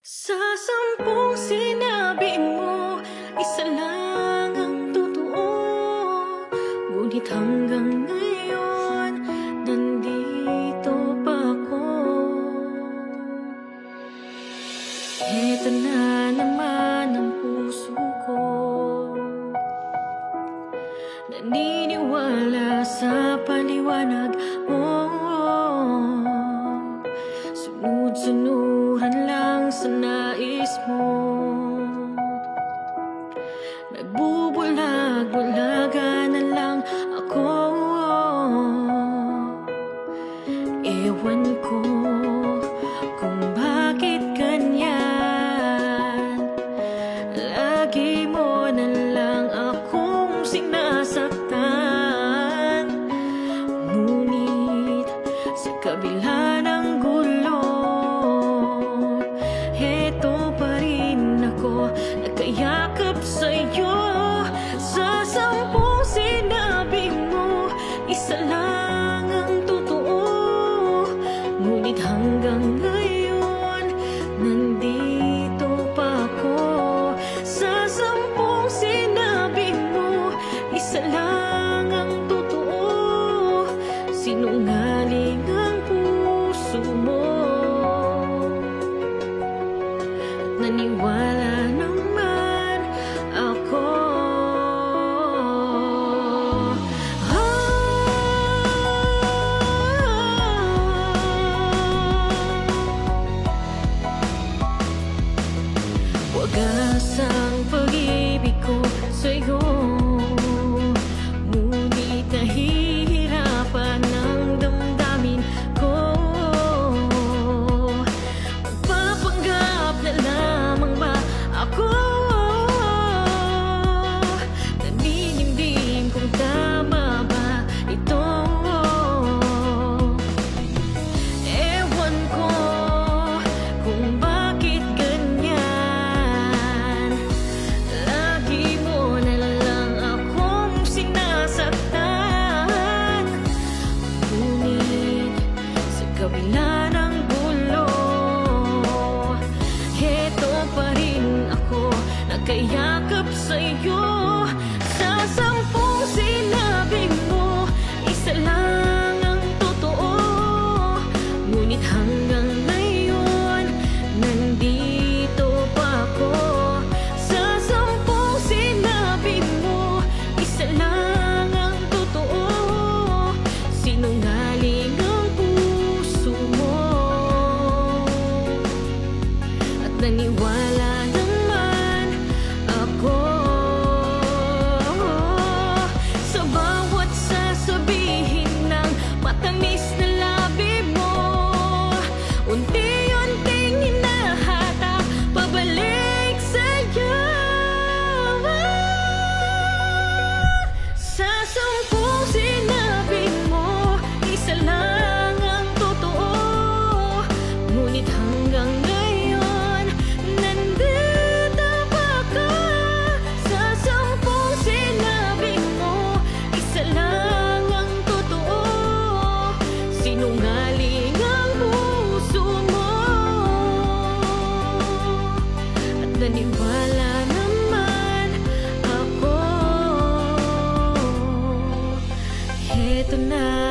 Sa 10 sinabi mo, isa lang ang totoo. Ngunit hanggang ngayon, nandito pa ako. Eto na naman ang puso ko, naniniwala sa paliwanag mo. Sunod-sunuran lang sa nais mo. Nagbubulag-bulaga na lang ako. Ewan ko kung bakit ganyan. Lagi mo na lang akong sinasaktan. Ngunit sa kabila ng gulo, heto pa rin ako, nakayakap sa'yo. Sa 10 sinabi mo, isa lang ang totoo. Ngunit hanggang ngayon, nandito pa ako. Sa 10 sinabi mo, isa lang ang totoo. Sinungaling ang puso mo. Naniwala naman ako. Wagas ang pag-ibig ko sa'yo, ngunit nahihirapan ang damdamin ko. Magpapanggap na lamang ba ako? Naninimdim kung tama ba ito. Ewan ko kung bakit ganyan. Lagi mo na lang akong sinasaktan. Ngunit sa kabila ng gulo, heto pa rin ako, nakayakap sa'yo. Sa 10 sinabi mo, isa lang ang totoo. Ngunit hanggang ngayon, nandito pa ako. Sa 10 sinabi mo, isa lang ang totoo. Sinungaling ang puso mo, at naniwala naman ako. Sa bawat sasabihin ng matamis na labi mo, unti-unting hinahatak pabalik sa'yo. Sa 10 sinabi mo, isa lang ang totoo. Ngunit hanggang ngayon, nandito pa ka. Sa 10 sinabi mo, isa lang ang totoo. Sinungaling ang puso mo, at naniwala naman ako. Heto na